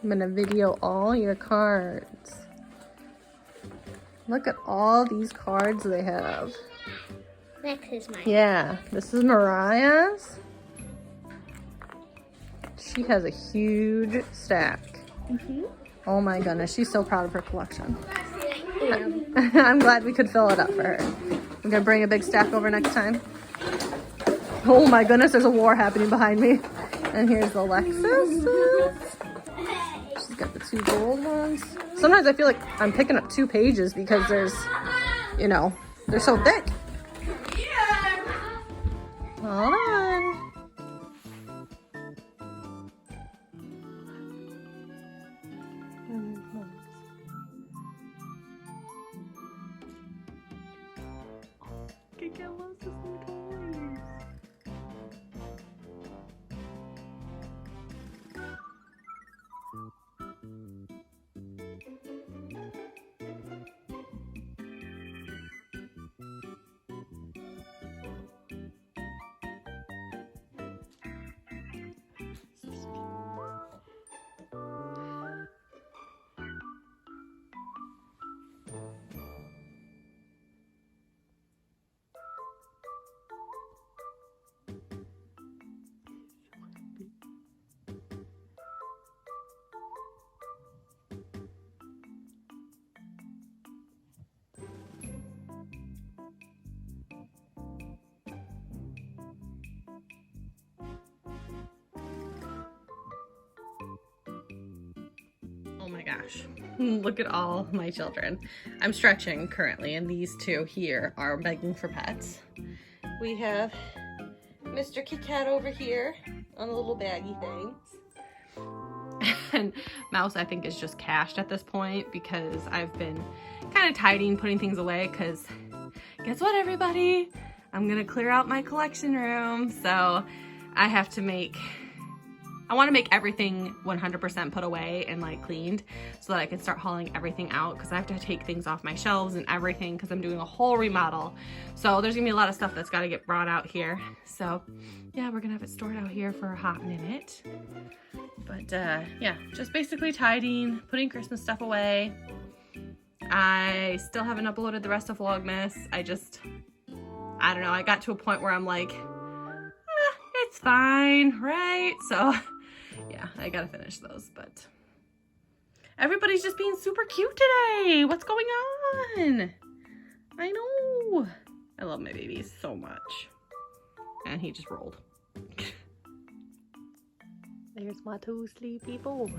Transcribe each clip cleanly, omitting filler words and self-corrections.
I'm gonna video all your cards. Look at all these cards they have. Next is mine. Yeah, this is Mariah's. She has a huge stack. Oh my goodness, she's so proud of her collection. Yeah. I'm glad we could fill it up for her. I'm gonna bring a big stack over next time. Oh my goodness, there's a war happening behind me. And here's Alexis. She's got the 2 gold ones. Sometimes I feel like I'm picking up 2 pages because there's, you know, they're so thick. Hold on. Oh my gosh, look at all my children. I'm stretching currently, and these 2 here are begging for pets. We have Mr. Kit Kat over here on the little baggy things. And Mouse, I think, is just cashed at this point because I've been kind of tidying, putting things away, because guess what, everybody? I'm gonna clear out my collection room, so I have to I want to make everything 100% put away and like cleaned so that I can start hauling everything out, because I have to take things off my shelves and everything because I'm doing a whole remodel. So there's gonna be a lot of stuff that's got to get brought out here. So yeah, we're gonna have it stored out here for a hot minute. But yeah, just basically tidying, putting Christmas stuff away. I still haven't uploaded the rest of Vlogmas. I don't know, I got to a point where I'm like, it's fine, right? So yeah, I gotta finish those, but everybody's just being super cute today. What's going on? I know. I love my babies so much. And he just rolled. There's my 2 sleepy boys.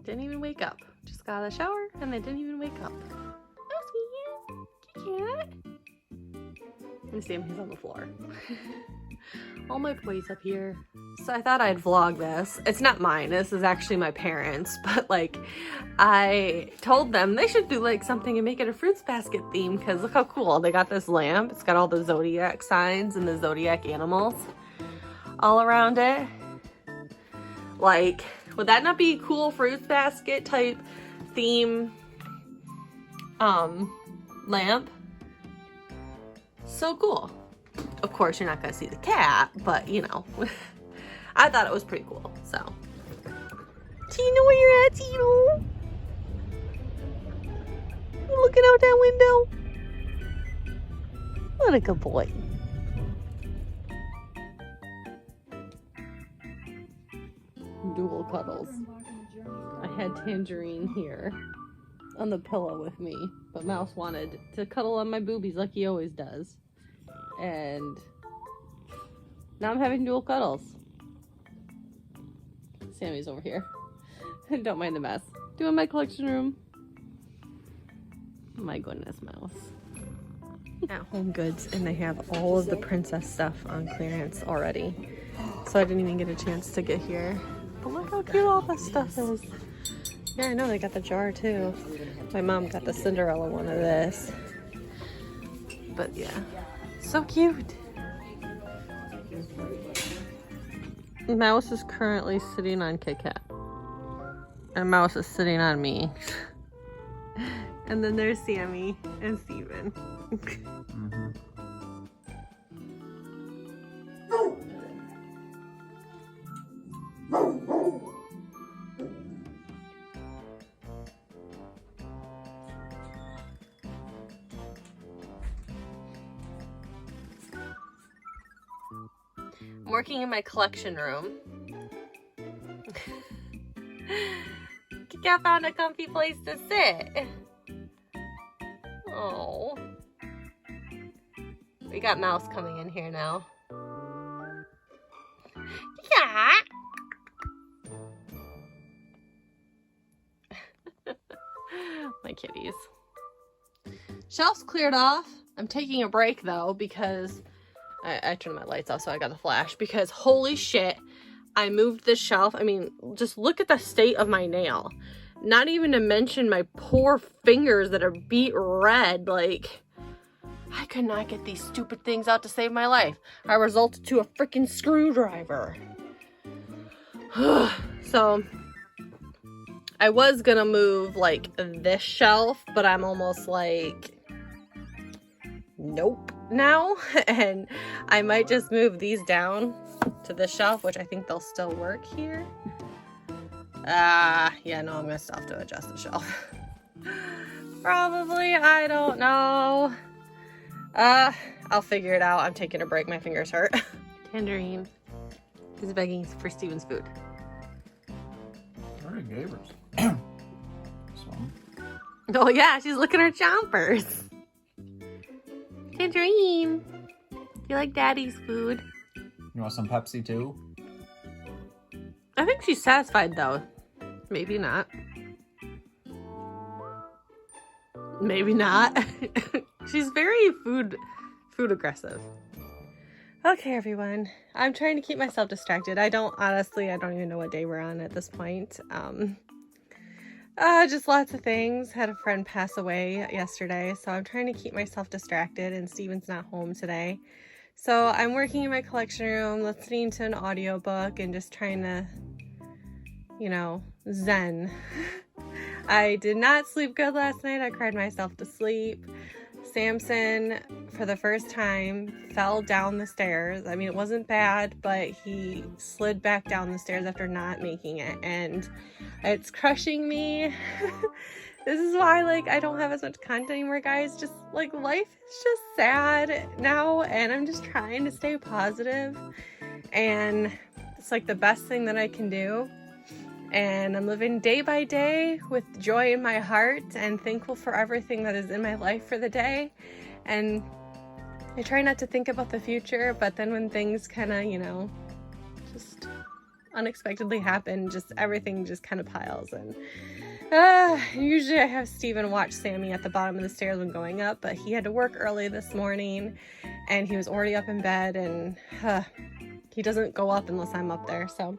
Didn't even wake up. Just got a shower and they didn't even wake up. Oh, sweet. Cute. You see him, he's on the floor. All my boys up here. So I thought I'd vlog this. It's not mine, this is actually my parents', but like I told them they should do like something and make it a fruits basket theme, because look how cool. They got this lamp. It's got all the Zodiac signs and the Zodiac animals all around it. Like, would that not be a cool fruits basket type theme lamp? So cool. Of course, you're not gonna see the cat, but you know, I thought it was pretty cool. So, Tino, where you're at, Tino? You looking out that window? What a good boy. Duel Cuddles. I had Tangerine here on the pillow with me, but Mouse wanted to cuddle on my boobies like he always does. And now I'm having Duel Cuddles. Sammy's over here. Don't mind the mess. Doing my collection room. My goodness, Mouse. At Home Goods, and they have all of the princess stuff on clearance already. So I didn't even get a chance to get here. But look how cute all this stuff is. Yeah, I know, they got the jar too. My mom got the Cinderella one of this. But yeah, so cute. Mouse is currently sitting on Kit Kat. And Mouse is sitting on me. And then there's Sammy and Steven. I'm working in my collection room. Kika found a comfy place to sit. Oh. We got Mouse coming in here now. Yeah. My kitties. Shelf's cleared off. I'm taking a break though because I turned my lights off so I got the flash because holy shit, I moved this shelf. I mean, just look at the state of my nail. Not even to mention my poor fingers that are beat red. Like, I could not get these stupid things out to save my life. I resulted to a freaking screwdriver. So, I was gonna move like this shelf, but I'm almost like, nope now. And I might just move these down to this shelf, which I think they'll still work here. Yeah, no, I'm gonna still have to adjust the shelf. Probably, I don't know. I'll figure it out. I'm taking a break, my fingers hurt. Tangerine is begging for Steven's food. I already gave her some. Oh yeah, she's licking her chompers. Tangerine, you like Daddy's food? You want some Pepsi too? I think she's satisfied though. Maybe not. Maybe not. She's very food aggressive. Okay, everyone. I'm trying to keep myself distracted. Honestly, I don't even know what day we're on at this point. Just lots of things. Had a friend pass away yesterday, so I'm trying to keep myself distracted, and Steven's not home today. So I'm working in my collection room, listening to an audiobook, and just trying to, you know, zen. I did not sleep good last night. I cried myself to sleep. Samson, for the first time, fell down the stairs. I mean, it wasn't bad, but he slid back down the stairs after not making it, and it's crushing me. This is why, like, I don't have as much content anymore, guys. Just, like, life is just sad now, and I'm just trying to stay positive, and it's, like, the best thing that I can do. And I'm living day by day with joy in my heart and thankful for everything that is in my life for the day. And I try not to think about the future, but then when things kind of, you know, just unexpectedly happen, just everything just kind of piles. And usually I have Steven watch Sammy at the bottom of the stairs when going up, but he had to work early this morning and he was already up in bed, and he doesn't go up unless I'm up there. So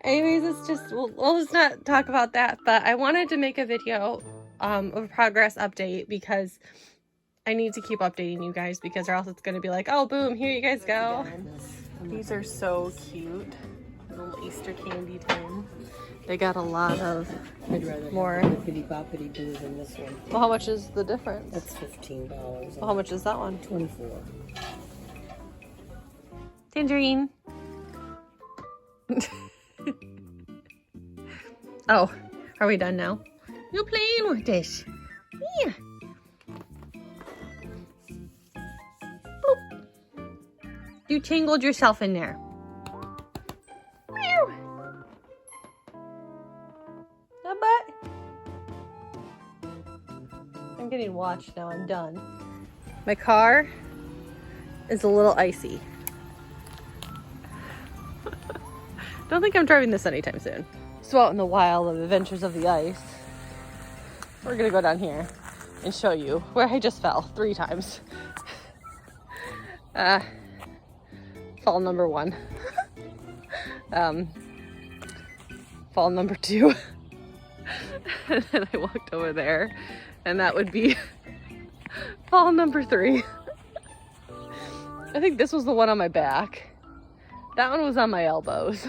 anyways, it's just, we'll just not talk about that, but I wanted to make a video of a progress update because I need to keep updating you guys, because or else it's going to be like, oh, boom, here you guys go. These are so cute. Little Easter candy time. They got a lot of more. Hippity-boppity boo than this one. Well, how much is the difference? That's $15. Well, how much is that one? $24. Tangerine. Oh, are we done now? You're playing with this. Yeah. Boop. You tangled yourself in there. Meow. That butt. I'm getting watched now. I'm done. My car is a little icy. Don't think I'm driving this anytime soon. So out in the wild of adventures of the ice, we're gonna go down here and show you where I just fell 3 times. Fall number 1. Fall number 2. And then I walked over there, and that would be fall number 3. I think this was the one on my back. That one was on my elbows.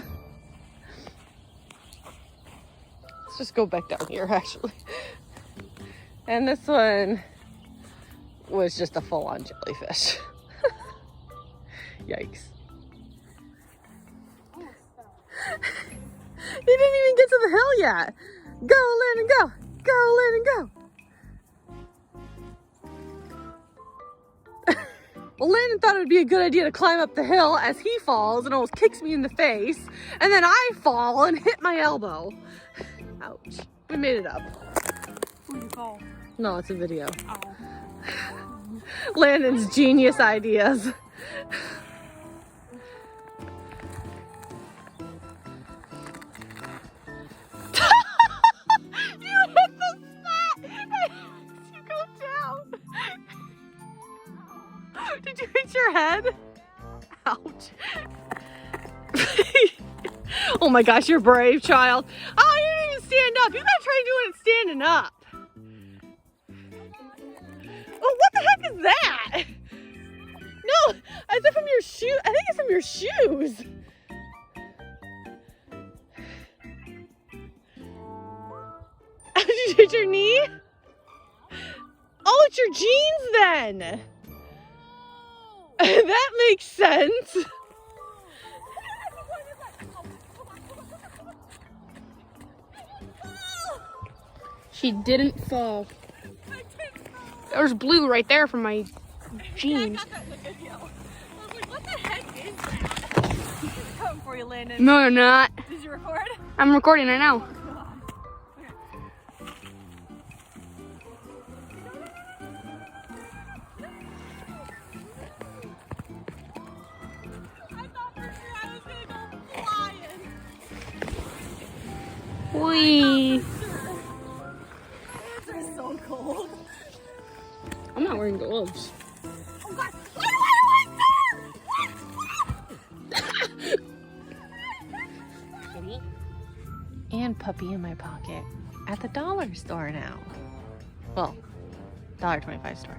Let's just go back down here, actually. And this one was just a full-on jellyfish. Yikes. He didn't even get to the hill yet. Go, Landon, go. Go, Landon, go. Well, Landon thought it would be a good idea to climb up the hill as he falls and almost kicks me in the face. And then I fall and hit my elbow. Ouch. We made it up. Where'd you fall? No, it's a video. Oh. Landon's genius ideas. You hit the spot and you go down. Did you hit your head? Ouch. Oh my gosh, you're brave, child. Oh, you didn't even stand up. You gotta try doing it standing up. Oh, what the heck is that? No, is it from your shoe? I think it's from your shoes. Did you hit your knee? Oh, it's your jeans then. That makes sense. She didn't fall. There's blue right there from my jeans. I got that in the video. I was like, what the heck is that? It's coming for you, Landon. No, you're not. Did you record? I'm recording right now. I thought for sure I was gonna go flying. Whee! It's so cold. I'm not wearing gloves. Oh God! And puppy in my pocket at the dollar store now. Well, $1.25 store.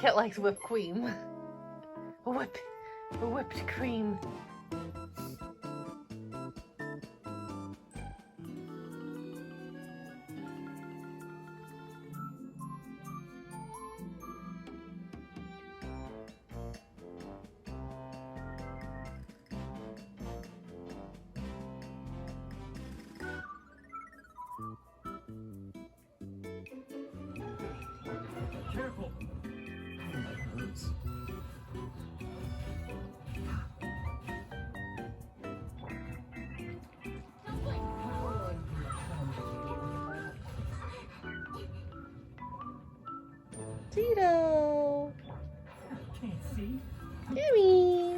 Kit likes whipped cream. Whipped cream. Careful. That hurts. Tito. Can't see. Sammy.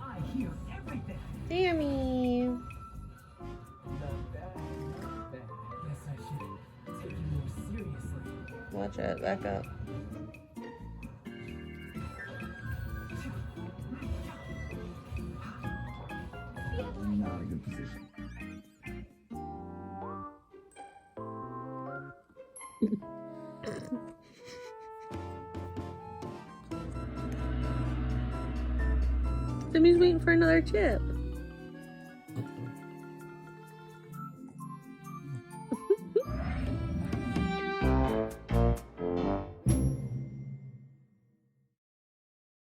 I hear everything. Sammy. Not bad. Not bad. Guess I should take you more seriously. Watch it. Back up. Not a good position. Sammy's waiting for another chip.